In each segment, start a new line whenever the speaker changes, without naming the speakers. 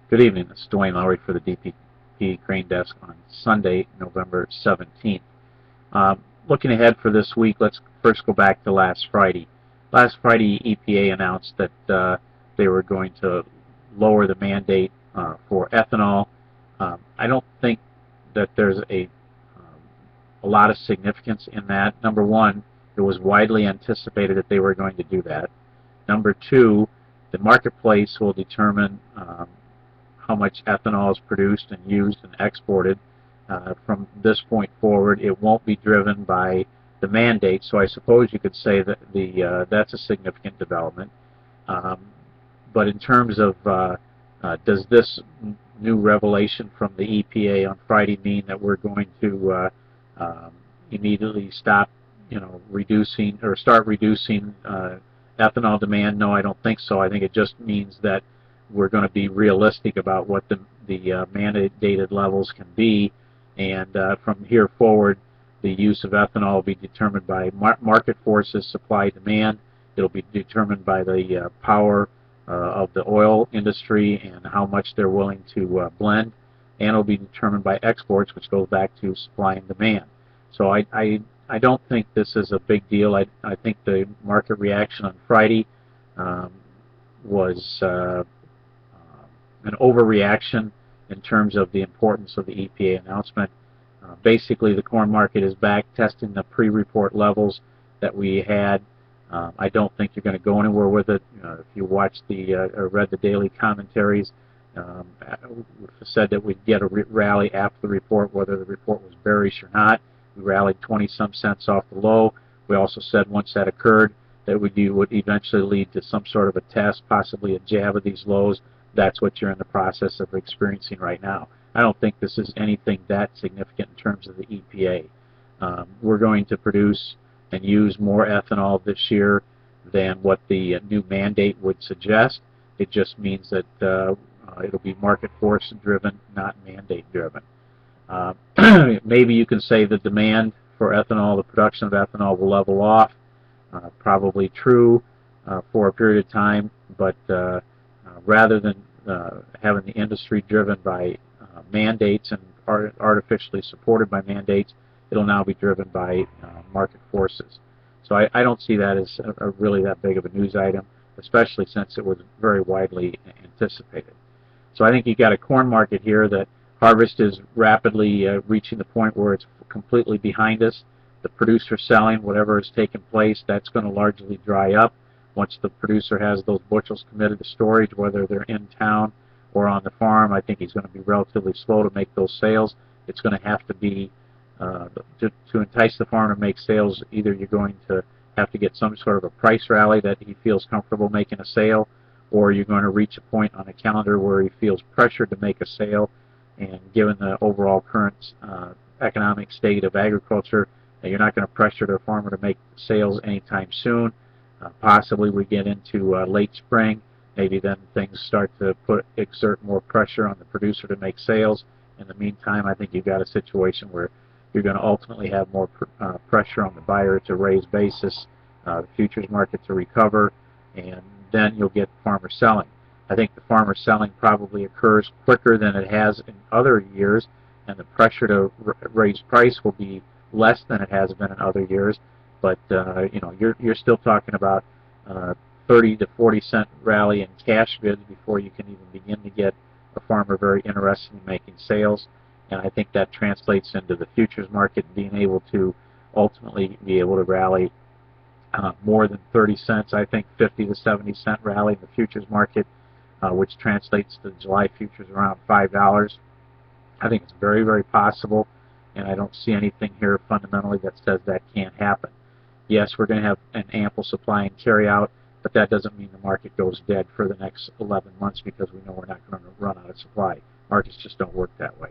Good evening. This is Duane Lowry for the DPP Grain Desk on Sunday, November 17th. Looking ahead for this week, let's first go back to last Friday. Last Friday, EPA announced that they were going to lower the mandate for ethanol. I don't think that there's a lot of significance in that. Number one, it was widely anticipated that they were going to do that. Number two, the marketplace will determine how much ethanol is produced and used and exported. From this point forward, it won't be driven by the mandate, so I suppose you could say that that's a significant development. But in terms of does this new revelation from the EPA on Friday mean that we're going to immediately stop, reducing or start reducing ethanol demand? No, I don't think so. I think it just means that we're going to be realistic about what the mandated levels can be, and from here forward, the use of ethanol will be determined by market forces, supply, demand. It'll be determined by the power of the oil industry and how much they're willing to blend, and it'll be determined by exports, which goes back to supply and demand. So I don't think this is a big deal. I think the market reaction on Friday was an overreaction in terms of the importance of the EPA announcement. Basically, the corn market is back testing the pre-report levels that we had. I don't think you're going to go anywhere with it. If you watched or read the daily commentaries, said that we'd get a rally after the report, whether the report was bearish or not. We rallied 20-some cents off the low. We also said once that occurred, that would eventually lead to some sort of a test, possibly a jab of these lows. That's what you're in the process of experiencing right now. I don't think this is anything that significant in terms of the EPA. We're going to produce and use more ethanol this year than what the new mandate would suggest. It just means that it'll be market force driven, not mandate driven. Maybe you can say the demand for ethanol, the production of ethanol will level off. Probably true for a period of time, but rather than having the industry driven by mandates and artificially supported by mandates, it'll now be driven by market forces. So I don't see that as really that big of a news item, especially since it was very widely anticipated. So I think you've got a corn market here that harvest is rapidly reaching the point where it's completely behind us. The producer selling whatever has taken place, that's going to largely dry up. Once the producer has those bushels committed to storage, whether they're in town or on the farm, I think he's going to be relatively slow to make those sales. It's going to have to be, to entice the farmer to make sales, either you're going to have to get some sort of a price rally that he feels comfortable making a sale, or you're going to reach a point on a calendar where he feels pressured to make a sale. And given the overall current economic state of agriculture, you're not going to pressure the farmer to make sales anytime soon. Possibly we get into late spring, maybe then things start to exert more pressure on the producer to make sales. In the meantime, I think you've got a situation where you're going to ultimately have more pressure on the buyer to raise basis, the futures market to recover, and then you'll get farmer selling. I think the farmer selling probably occurs quicker than it has in other years, and the pressure to raise price will be less than it has been in other years. But you're still talking about 30 to 40 cent rally in cash bids before you can even begin to get a farmer very interested in making sales. And I think that translates into the futures market being able to ultimately be able to rally more than 30 cents. I think 50 to 70 cent rally in the futures market, which translates to July futures around $5. I think it's very, very possible, and I don't see anything here fundamentally that says that can't happen. Yes, we're going to have an ample supply and carry out, but that doesn't mean the market goes dead for the next 11 months because we know we're not going to run out of supply. Markets just don't work that way.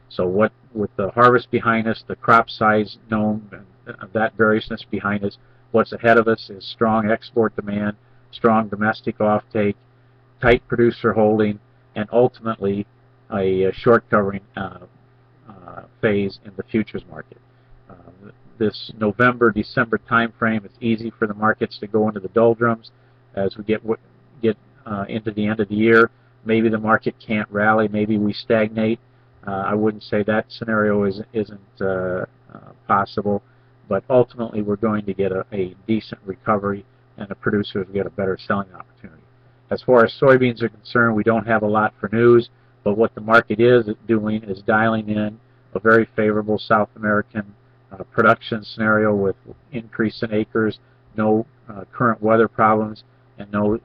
So with the harvest behind us, the crop size known, and that variousness behind us, what's ahead of us is strong export demand, strong domestic offtake, tight producer holding, and ultimately a short covering phase in the futures market. This November-December time frame, it's easy for the markets to go into the doldrums as we get into the end of the year. maybe the market can't rally, maybe we stagnate. I wouldn't say that scenario isn't possible, but ultimately we're going to get a decent recovery, and the producers get a better selling opportunity. As far as soybeans are concerned, we don't have a lot for news, but what the market is doing is dialing in a very favorable South American production scenario with increase in acres, no current weather problems, and no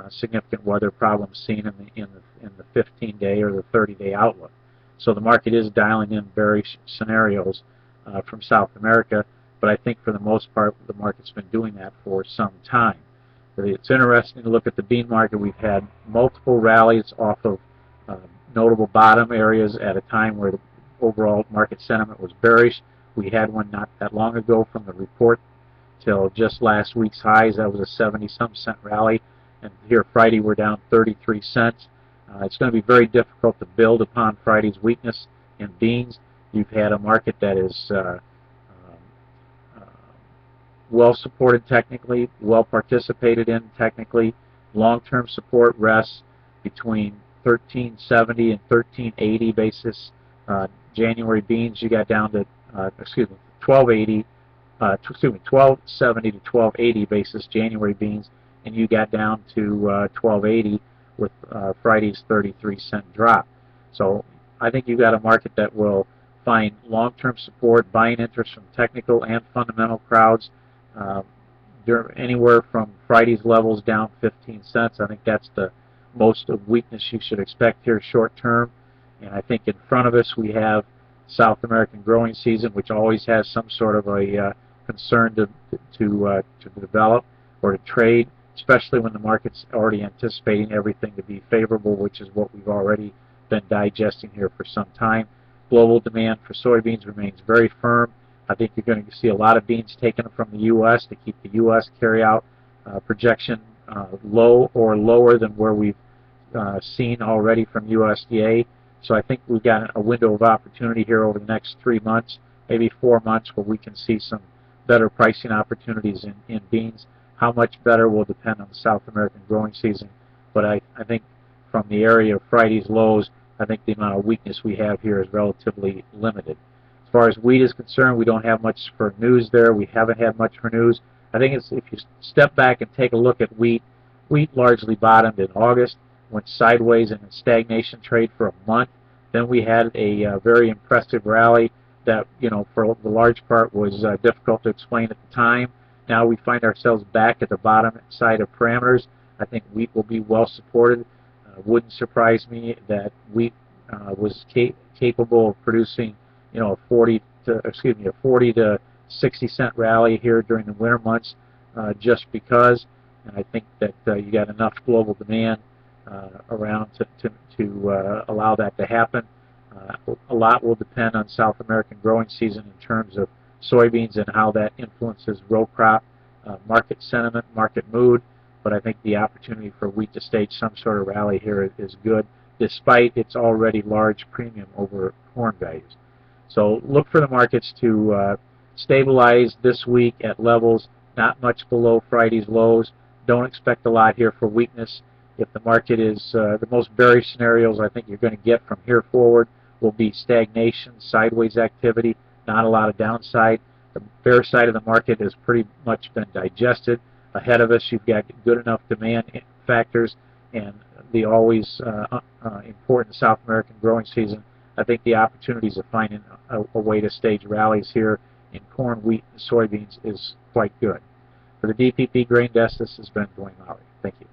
significant weather problems seen in the 15-day or the 30-day outlook. So the market is dialing in various scenarios from South America, but I think for the most part the market's been doing that for some time. It's interesting to look at the bean market. We've had multiple rallies off of notable bottom areas at a time where the overall market sentiment was bearish. We had one not that long ago from the report till just last week's highs. That was a 70-some cent rally, and here Friday we're down 33 cents. It's going to be very difficult to build upon Friday's weakness in beans. You've had a market that is well supported technically, well participated in technically. Long-term support rests between 1370 and 1380 basis. January beans you got down to 1270 to 1280 basis January beans, and you got down to 1280 with Friday's 33-cent drop. So I think you've got a market that will find long-term support, buying interest from technical and fundamental crowds. Anywhere from Friday's levels down 15 cents. I think that's the most of weakness you should expect here short term. And I think in front of us we have South American growing season, which always has some sort of a concern to develop or to trade, especially when the market's already anticipating everything to be favorable, which is what we've already been digesting here for some time. Global demand for soybeans remains very firm. I think you're going to see a lot of beans taken from the U.S. to keep the U.S. carry-out projection low or lower than where we've seen already from USDA. So I think we've got a window of opportunity here over the next 3 months, maybe 4 months, where we can see some better pricing opportunities in beans. How much better will depend on the South American growing season, but I think from the area of Friday's lows, I think the amount of weakness we have here is relatively limited. As far as wheat is concerned, we don't have much for news there. We haven't had much for news. I think if you step back and take a look at wheat, wheat largely bottomed in August, went sideways and in stagnation trade for a month. Then we had a very impressive rally that, for the large part was difficult to explain at the time. Now we find ourselves back at the bottom side of parameters. I think wheat will be well supported. Wouldn't surprise me that wheat was capable of producing a 40 to 60 cent rally here during the winter months, just because. And I think that you got enough global demand around to allow that to happen. A lot will depend on South American growing season in terms of soybeans and how that influences row crop, market sentiment, market mood. But I think the opportunity for wheat to stage some sort of rally here is good, despite its already large premium over corn values. So look for the markets to stabilize this week at levels not much below Friday's lows. Don't expect a lot here for weakness. If the market is the most bearish scenarios I think you're going to get from here forward will be stagnation, sideways activity, not a lot of downside. The bear side of the market has pretty much been digested. Ahead of us you've got good enough demand factors and the always important South American growing season. I think the opportunities of finding a way to stage rallies here in corn, wheat, and soybeans is quite good. For the DPP Grain Desk, this has been Duane Lowry. Thank you.